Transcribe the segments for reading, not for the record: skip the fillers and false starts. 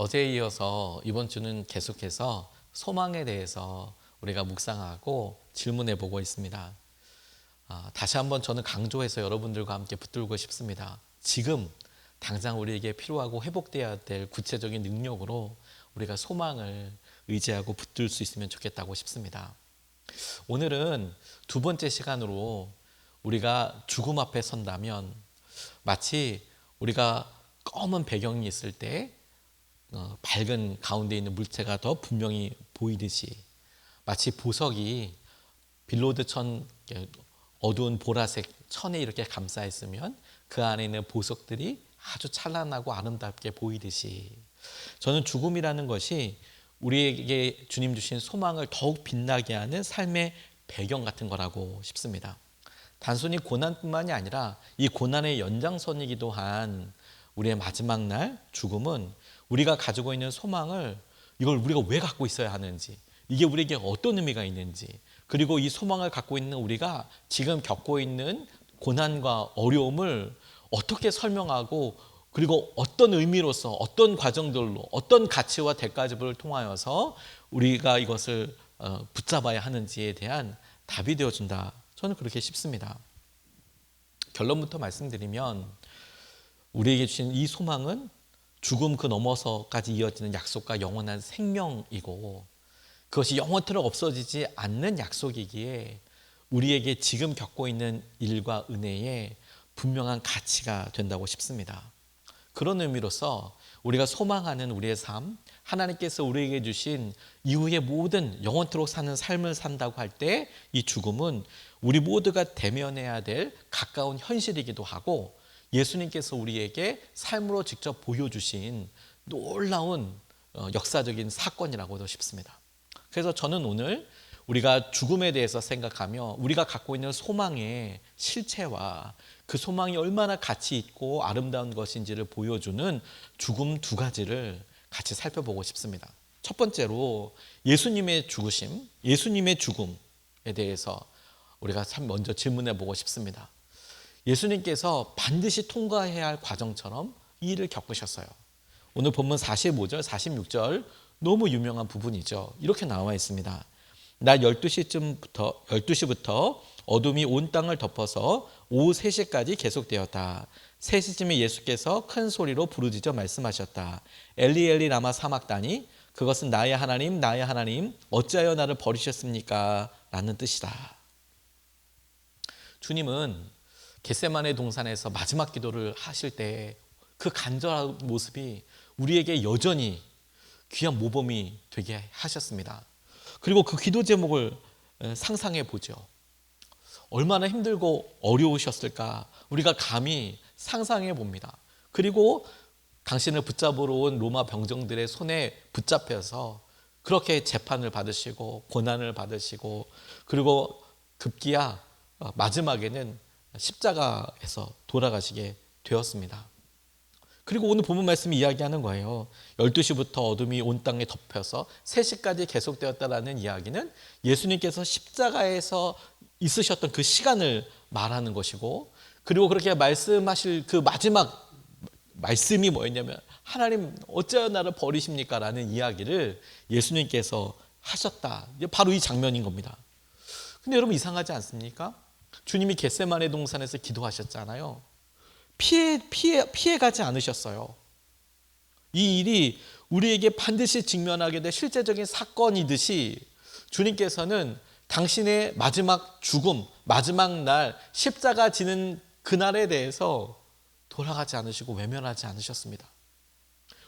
어제에 이어서 이번 주는 계속해서 소망에 대해서 우리가 묵상하고 질문해 보고 있습니다. 다시 한번 저는 강조해서 여러분들과 함께 붙들고 싶습니다. 지금 당장 우리에게 필요하고 회복되어야 될 구체적인 능력으로 우리가 소망을 의지하고 붙들 수 있으면 좋겠다고 싶습니다. 오늘은 두 번째 시간으로 우리가 죽음 앞에 선다면 마치 우리가 검은 배경이 있을 때 밝은 가운데 있는 물체가 더 분명히 보이듯이 마치 보석이 빌로드천 어두운 보라색 천에 이렇게 감싸 있으면 그 안에 있는 보석들이 아주 찬란하고 아름답게 보이듯이 저는 죽음이라는 것이 우리에게 주님 주신 소망을 더욱 빛나게 하는 삶의 배경 같은 거라고 싶습니다. 단순히 고난뿐만이 아니라 이 고난의 연장선이기도 한 우리의 마지막 날 죽음은 우리가 가지고 있는 소망을 이걸 우리가 왜 갖고 있어야 하는지, 이게 우리에게 어떤 의미가 있는지, 그리고 이 소망을 갖고 있는 우리가 지금 겪고 있는 고난과 어려움을 어떻게 설명하고 그리고 어떤 의미로서 어떤 과정들로 어떤 가치와 대가집을 통하여서 우리가 이것을 붙잡아야 하는지에 대한 답이 되어준다. 저는 그렇게 싶습니다. 결론부터 말씀드리면 우리에게 주신 이 소망은 죽음 그 넘어서까지 이어지는 약속과 영원한 생명이고 그것이 영원토록 없어지지 않는 약속이기에 우리에게 지금 겪고 있는 일과 은혜에 분명한 가치가 된다고 싶습니다. 그런 의미로서 우리가 소망하는 우리의 삶, 하나님께서 우리에게 주신 이후의 모든 영원토록 사는 삶을 산다고 할 때 이 죽음은 우리 모두가 대면해야 될 가까운 현실이기도 하고 예수님께서 우리에게 삶으로 직접 보여주신 놀라운 역사적인 사건이라고도 싶습니다. 그래서 저는 오늘 우리가 죽음에 대해서 생각하며 우리가 갖고 있는 소망의 실체와 그 소망이 얼마나 가치 있고 아름다운 것인지를 보여주는 죽음 두 가지를 같이 살펴보고 싶습니다. 첫 번째로 예수님의 죽으심, 예수님의 죽음에 대해서 우리가 참 먼저 질문해 보고 싶습니다. 예수님께서 반드시 통과해야 할 과정처럼 이 일을 겪으셨어요. 오늘 본문 45절, 46절 너무 유명한 부분이죠. 이렇게 나와 있습니다. 낮 12시부터 어둠이 온 땅을 덮어서 오후 3시까지 계속되었다. 3시쯤에 예수께서 큰 소리로 부르짖어 말씀하셨다. 엘리 엘리 라마 사막다니, 그것은 나의 하나님 나의 하나님 어찌하여 나를 버리셨습니까? 라는 뜻이다. 주님은 겟세마네 동산에서 마지막 기도를 하실 때 그 간절한 모습이 우리에게 여전히 귀한 모범이 되게 하셨습니다. 그리고 그 기도 제목을 상상해 보죠. 얼마나 힘들고 어려우셨을까 우리가 감히 상상해 봅니다. 그리고 당신을 붙잡으러 온 로마 병정들의 손에 붙잡혀서 그렇게 재판을 받으시고 고난을 받으시고 그리고 급기야 마지막에는 십자가에서 돌아가시게 되었습니다. 그리고 오늘 본문 말씀이 이야기하는 거예요. 12시부터 어둠이 온 땅에 덮여서 3시까지 계속되었다라는 이야기는 예수님께서 십자가에서 있으셨던 그 시간을 말하는 것이고 그리고 그렇게 말씀하실 그 마지막 말씀이 뭐였냐면 하나님 어찌하여 나를 버리십니까? 라는 이야기를 예수님께서 하셨다. 바로 이 장면인 겁니다. 근데 여러분 이상하지 않습니까? 주님이 겟세마네 동산에서 기도하셨잖아요. 피해가지 않으셨어요. 이 일이 우리에게 반드시 직면하게 될 실제적인 사건이듯이 주님께서는 당신의 마지막 죽음, 마지막 날 십자가 지는 그날에 대해서 돌아가지 않으시고 외면하지 않으셨습니다.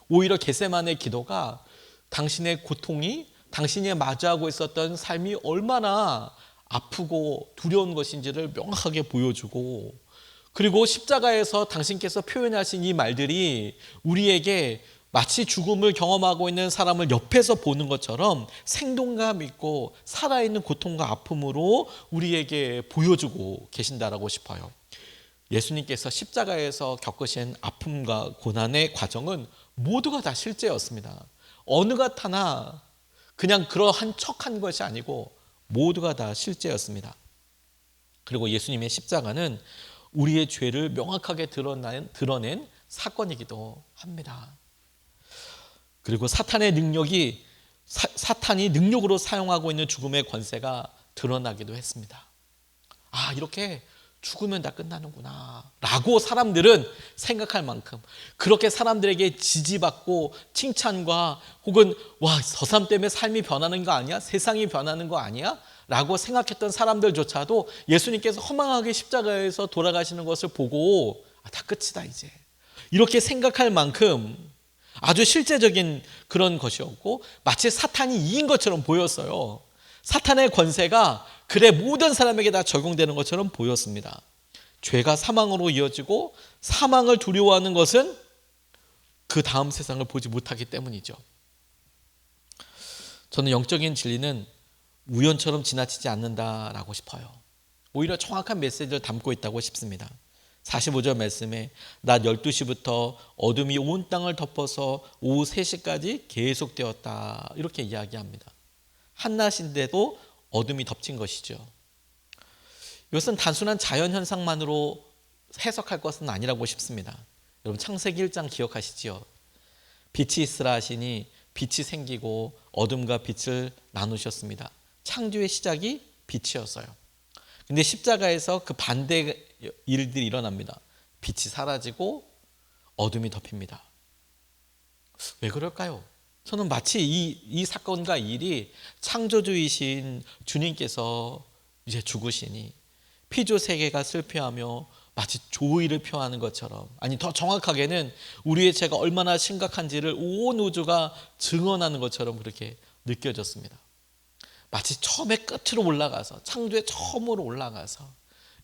오히려 겟세마네 기도가 당신의 고통이 당신이 마주하고 있었던 삶이 얼마나 아프고 두려운 것인지를 명확하게 보여주고 그리고 십자가에서 당신께서 표현하신 이 말들이 우리에게 마치 죽음을 경험하고 있는 사람을 옆에서 보는 것처럼 생동감 있고 살아있는 고통과 아픔으로 우리에게 보여주고 계신다라고 싶어요. 예수님께서 십자가에서 겪으신 아픔과 고난의 과정은 모두가 다 실제였습니다. 어느 것 하나 그냥 그러한 척한 것이 아니고 모두가 다 실제였습니다. 그리고 예수님의 십자가는 우리의 죄를 명확하게 드러낸 사건이기도 합니다. 그리고 사탄의 능력이 사탄이 능력으로 사용하고 있는 죽음의 권세가 드러나기도 했습니다. 이렇게 죽으면 다 끝나는구나 라고 사람들은 생각할 만큼, 그렇게 사람들에게 지지받고 칭찬과 혹은 저 사람 때문에 삶이 변하는 거 아니야? 세상이 변하는 거 아니야? 라고 생각했던 사람들조차도 예수님께서 허망하게 십자가에서 돌아가시는 것을 보고 다 끝이다 이제, 이렇게 생각할 만큼 아주 실제적인 그런 것이었고, 마치 사탄이 이긴 것처럼 보였어요. 사탄의 권세가 모든 사람에게 다 적용되는 것처럼 보였습니다. 죄가 사망으로 이어지고, 사망을 두려워하는 것은 그 다음 세상을 보지 못하기 때문이죠. 저는 영적인 진리는 우연처럼 지나치지 않는다라고 싶어요. 오히려 정확한 메시지를 담고 있다고 싶습니다. 45절 말씀에 낮 12시부터 어둠이 온 땅을 덮어서 오후 3시까지 계속되었다, 이렇게 이야기합니다. 한낮인데도 어둠이 덮친 것이죠. 이것은 단순한 자연현상만으로 해석할 것은 아니라고 싶습니다. 여러분, 창세기 1장 기억하시지요? 빛이 있으라 하시니 빛이 생기고 어둠과 빛을 나누셨습니다. 창조의 시작이 빛이었어요. 근데 십자가에서 그 반대 일들이 일어납니다. 빛이 사라지고 어둠이 덮입니다. 왜 그럴까요? 저는 마치 이 사건과 일이 창조주이신 주님께서 이제 죽으시니 피조 세계가 슬퍼하며 마치 조의를 표하는 것처럼, 아니 더 정확하게는 우리의 죄가 얼마나 심각한지를 온 우주가 증언하는 것처럼 그렇게 느껴졌습니다. 마치 처음에 끝으로 올라가서, 창조의 처음으로 올라가서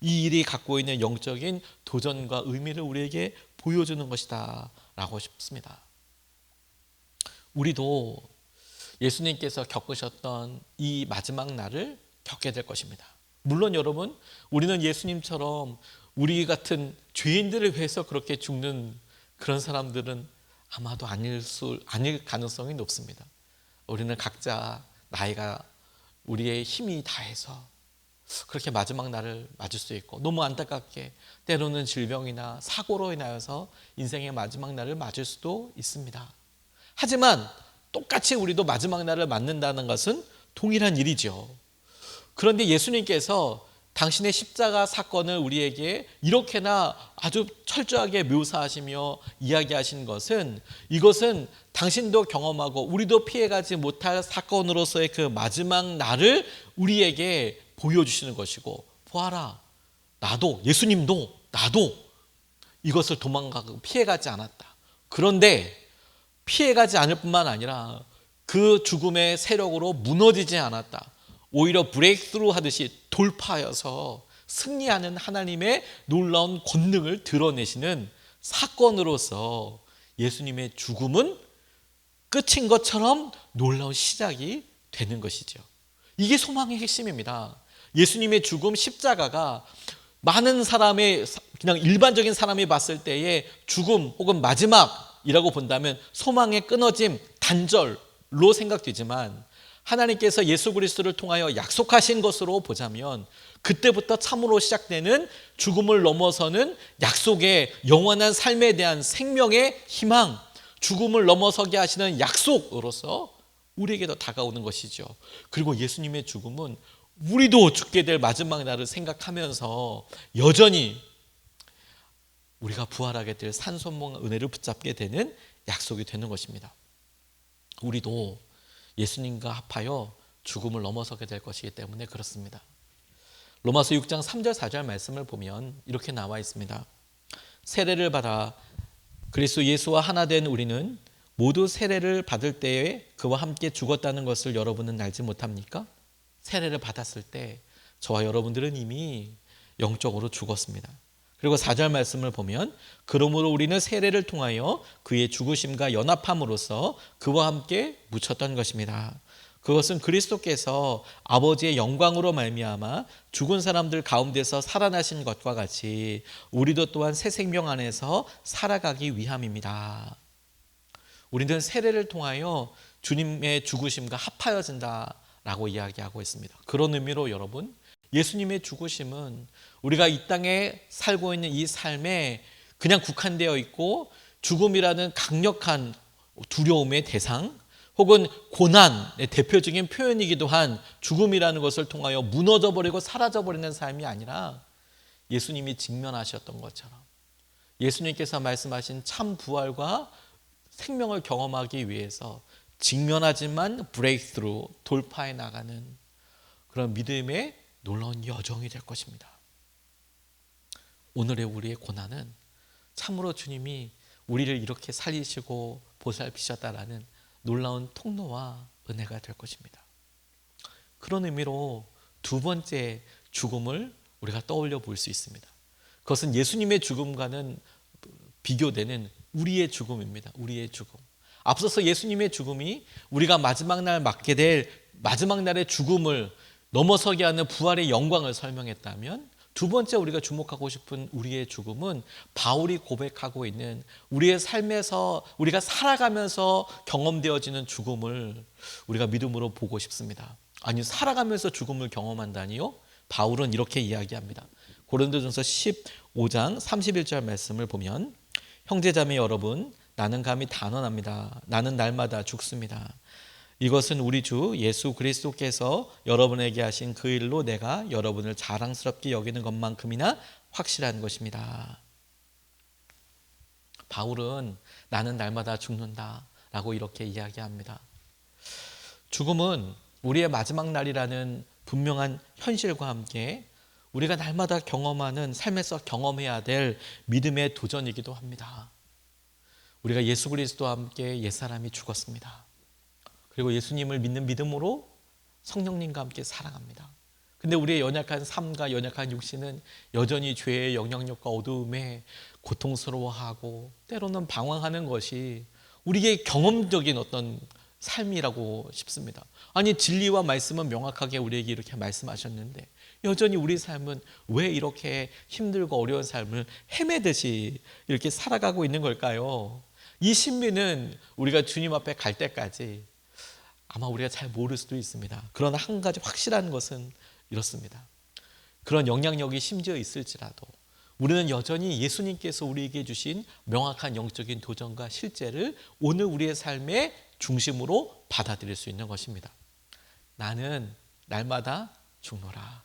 이 일이 갖고 있는 영적인 도전과 의미를 우리에게 보여주는 것이다 라고 싶습니다. 우리도 예수님께서 겪으셨던 이 마지막 날을 겪게 될 것입니다. 물론 여러분, 우리는 예수님처럼 우리 같은 죄인들을 위해서 그렇게 죽는 그런 사람들은 아마도 아닐 가능성이 높습니다. 우리는 각자 나이가 우리의 힘이 다해서 그렇게 마지막 날을 맞을 수 있고, 너무 안타깝게 때로는 질병이나 사고로 인하여서 인생의 마지막 날을 맞을 수도 있습니다. 하지만 똑같이 우리도 마지막 날을 맞는다는 것은 동일한 일이죠. 그런데 예수님께서 당신의 십자가 사건을 우리에게 이렇게나 아주 철저하게 묘사하시며 이야기하신 것은, 이것은 당신도 경험하고 우리도 피해가지 못할 사건으로서의 그 마지막 날을 우리에게 보여주시는 것이고, 보아라, 나도, 예수님도 나도 이것을 도망가고 피해가지 않았다. 그런데 피해가지 않을 뿐만 아니라 그 죽음의 세력으로 무너지지 않았다. 오히려 브레이크스루 하듯이 돌파하여서 승리하는 하나님의 놀라운 권능을 드러내시는 사건으로서 예수님의 죽음은 끝인 것처럼 놀라운 시작이 되는 것이죠. 이게 소망의 핵심입니다. 예수님의 죽음, 십자가가 많은 사람의, 그냥 일반적인 사람이 봤을 때의 죽음 혹은 마지막이라고 본다면 소망의 끊어짐, 단절로 생각되지만, 하나님께서 예수 그리스도를 통하여 약속하신 것으로 보자면 그때부터 참으로 시작되는 죽음을 넘어서는 약속의 영원한 삶에 대한 생명의 희망, 죽음을 넘어서게 하시는 약속으로서 우리에게 더 다가오는 것이죠. 그리고 예수님의 죽음은 우리도 죽게 될 마지막 날을 생각하면서 여전히 우리가 부활하게 될 산소몽 은혜를 붙잡게 되는 약속이 되는 것입니다. 우리도 예수님과 합하여 죽음을 넘어서게 될 것이기 때문에 그렇습니다. 로마서 6장 3절 4절 말씀을 보면 이렇게 나와 있습니다. 세례를 받아 그리스도 예수와 하나 된 우리는 모두 세례를 받을 때에 그와 함께 죽었다는 것을 여러분은 알지 못합니까? 세례를 받았을 때 저와 여러분들은 이미 영적으로 죽었습니다. 그리고 4절 말씀을 보면 그러므로 우리는 세례를 통하여 그의 죽으심과 연합함으로써 그와 함께 묻혔던 것입니다. 그것은 그리스도께서 아버지의 영광으로 말미암아 죽은 사람들 가운데서 살아나신 것과 같이 우리도 또한 새 생명 안에서 살아가기 위함입니다. 우리는 세례를 통하여 주님의 죽으심과 합하여진다라고 이야기하고 있습니다. 그런 의미로 여러분, 예수님의 죽으심은 우리가 이 땅에 살고 있는 이 삶에 그냥 국한되어 있고 죽음이라는 강력한 두려움의 대상 혹은 고난의 대표적인 표현이기도 한 죽음이라는 것을 통하여 무너져버리고 사라져버리는 삶이 아니라 예수님이 직면하셨던 것처럼 예수님께서 말씀하신 참 부활과 생명을 경험하기 위해서 직면하지만 브레이크스루, 돌파해 나가는 그런 믿음의 놀라운 여정이 될 것입니다. 오늘의 우리의 고난은 참으로 주님이 우리를 이렇게 살리시고 보살피셨다라는 놀라운 통로와 은혜가 될 것입니다. 그런 의미로 두 번째 죽음을 우리가 떠올려 볼 수 있습니다. 그것은 예수님의 죽음과는 비교되는 우리의 죽음입니다. 우리의 죽음. 앞서서 예수님의 죽음이 우리가 마지막 날 맞게 될 마지막 날의 죽음을 넘어서게 하는 부활의 영광을 설명했다면, 두 번째 우리가 주목하고 싶은 우리의 죽음은 바울이 고백하고 있는 우리의 삶에서 우리가 살아가면서 경험되어지는 죽음을 우리가 믿음으로 보고 싶습니다. 아니, 살아가면서 죽음을 경험한다니요? 바울은 이렇게 이야기합니다. 고린도전서 15장 31절 말씀을 보면, 형제자매 여러분, 나는 감히 단언합니다. 나는 날마다 죽습니다. 이것은 우리 주 예수 그리스도께서 여러분에게 하신 그 일로 내가 여러분을 자랑스럽게 여기는 것만큼이나 확실한 것입니다. 바울은 나는 날마다 죽는다라고 이렇게 이야기합니다. 죽음은 우리의 마지막 날이라는 분명한 현실과 함께 우리가 날마다 경험하는 삶에서 경험해야 될 믿음의 도전이기도 합니다. 우리가 예수 그리스도와 함께 옛사람이 죽었습니다. 그리고 예수님을 믿는 믿음으로 성령님과 함께 살아갑니다. 근데 우리의 연약한 삶과 연약한 육신은 여전히 죄의 영향력과 어두움에 고통스러워하고 때로는 방황하는 것이 우리의 경험적인 어떤 삶이라고 싶습니다. 아니, 진리와 말씀은 명확하게 우리에게 이렇게 말씀하셨는데 여전히 우리 삶은 왜 이렇게 힘들고 어려운 삶을 헤매듯이 이렇게 살아가고 있는 걸까요? 이 신비는 우리가 주님 앞에 갈 때까지 아마 우리가 잘 모를 수도 있습니다. 그러나 한 가지 확실한 것은 이렇습니다. 그런 영향력이 심지어 있을지라도 우리는 여전히 예수님께서 우리에게 주신 명확한 영적인 도전과 실제를 오늘 우리의 삶의 중심으로 받아들일 수 있는 것입니다. 나는 날마다 죽노라.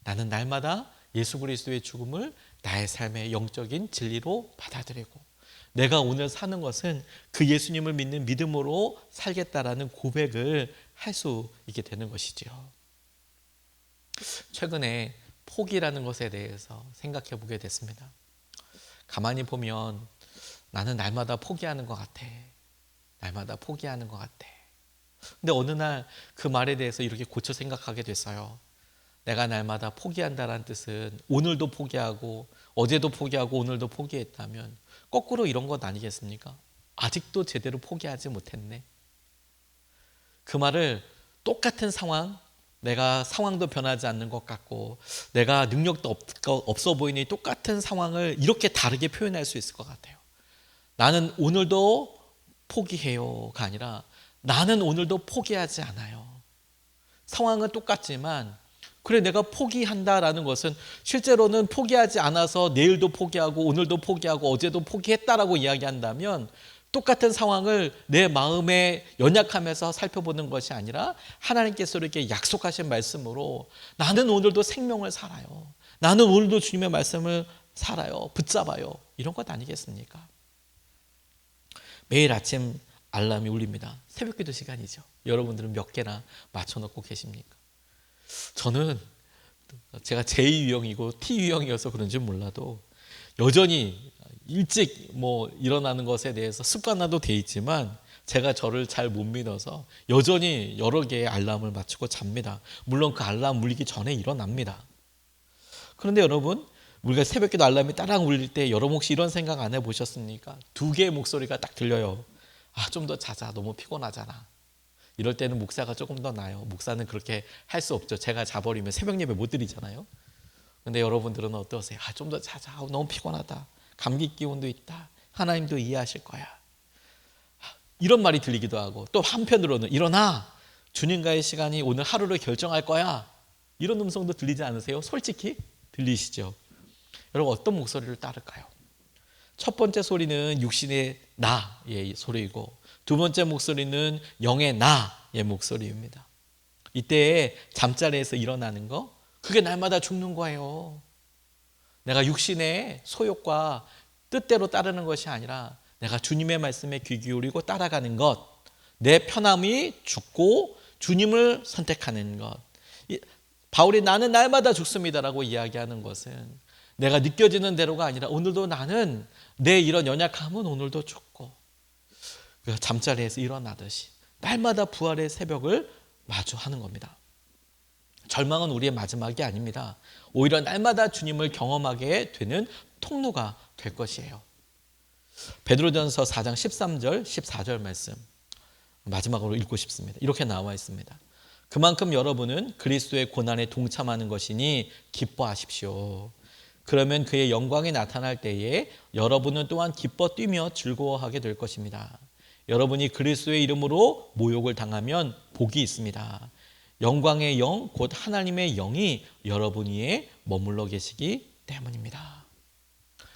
나는 날마다 예수 그리스도의 죽음을 나의 삶의 영적인 진리로 받아들이고, 내가 오늘 사는 것은 그 예수님을 믿는 믿음으로 살겠다라는 고백을 할 수 있게 되는 것이지요. 최근에 포기라는 것에 대해서 생각해 보게 됐습니다. 가만히 보면 나는 날마다 포기하는 것 같아. 날마다 포기하는 것 같아. 근데 어느 날 그 말에 대해서 이렇게 고쳐 생각하게 됐어요. 내가 날마다 포기한다는 뜻은 오늘도 포기하고 어제도 포기하고 오늘도 포기했다면 거꾸로 이런 것 아니겠습니까? 아직도 제대로 포기하지 못했네. 그 말을 똑같은 상황, 내가 상황도 변하지 않는 것 같고 내가 능력도 없어 보이니 똑같은 상황을 이렇게 다르게 표현할 수 있을 것 같아요. 나는 오늘도 포기해요가 아니라 나는 오늘도 포기하지 않아요. 상황은 똑같지만 그래, 내가 포기한다라는 것은 실제로는 포기하지 않아서 내일도 포기하고 오늘도 포기하고 어제도 포기했다라고 이야기한다면 똑같은 상황을 내 마음에 연약하면서 살펴보는 것이 아니라 하나님께서 이렇게 약속하신 말씀으로 나는 오늘도 생명을 살아요. 나는 오늘도 주님의 말씀을 살아요. 붙잡아요. 이런 것 아니겠습니까? 매일 아침 알람이 울립니다. 새벽기도 시간이죠. 여러분들은 몇 개나 맞춰놓고 계십니까? 저는 제가 제2유형이고 T유형이어서 그런지 몰라도 여전히 일찍 일어나는 것에 대해서 습관화도 돼 있지만 제가 저를 잘 못 믿어서 여전히 여러 개의 알람을 맞추고 잡니다. 물론 그 알람 울리기 전에 일어납니다. 그런데 여러분, 우리가 새벽기도 알람이 따랑 울릴 때 여러분 혹시 이런 생각 안 해보셨습니까? 두 개의 목소리가 딱 들려요. 좀 더 자자, 너무 피곤하잖아. 이럴 때는 목사가 조금 더 나아요. 목사는 그렇게 할 수 없죠. 제가 자버리면 새벽 예배 못 드리잖아요. 근데 여러분들은 어떠세요? 좀 더 자자. 너무 피곤하다. 감기 기운도 있다. 하나님도 이해하실 거야. 이런 말이 들리기도 하고, 또 한편으로는 일어나. 주님과의 시간이 오늘 하루를 결정할 거야. 이런 음성도 들리지 않으세요? 솔직히 들리시죠? 여러분, 어떤 목소리를 따를까요? 첫 번째 소리는 육신의 나의 소리이고 두 번째 목소리는 영의 나의 목소리입니다. 이때 잠자리에서 일어나는 거, 그게 날마다 죽는 거예요. 내가 육신의 소욕과 뜻대로 따르는 것이 아니라 내가 주님의 말씀에 귀 기울이고 따라가는 것, 내 편함이 죽고 주님을 선택하는 것. 바울이 나는 날마다 죽습니다라고 이야기하는 것은 내가 느껴지는 대로가 아니라 오늘도 나는 내 이런 연약함은 오늘도 죽고 잠자리에서 일어나듯이 날마다 부활의 새벽을 마주하는 겁니다. 절망은 우리의 마지막이 아닙니다. 오히려 날마다 주님을 경험하게 되는 통로가 될 것이에요. 베드로전서 4장 13절 14절 말씀 마지막으로 읽고 싶습니다. 이렇게 나와 있습니다. 그만큼 여러분은 그리스도의 고난에 동참하는 것이니 기뻐하십시오. 그러면 그의 영광이 나타날 때에 여러분은 또한 기뻐 뛰며 즐거워하게 될 것입니다. 여러분이 그리스도의 이름으로 모욕을 당하면 복이 있습니다. 영광의 영, 곧 하나님의 영이 여러분 위에 머물러 계시기 때문입니다.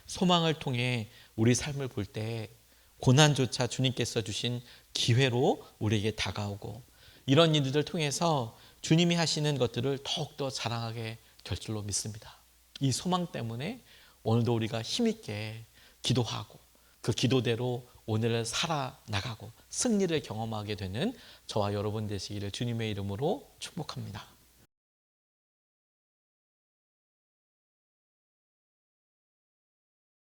소망을 통해 우리 삶을 볼 때 고난조차 주님께서 주신 기회로 우리에게 다가오고 이런 일들을 통해서 주님이 하시는 것들을 더욱더 자랑하게 될 줄로 믿습니다. 이 소망 때문에 오늘도 우리가 힘있게 기도하고 그 기도대로 오늘을 살아나가고 승리를 경험하게 되는 저와 여러분 되시기를 주님의 이름으로 축복합니다.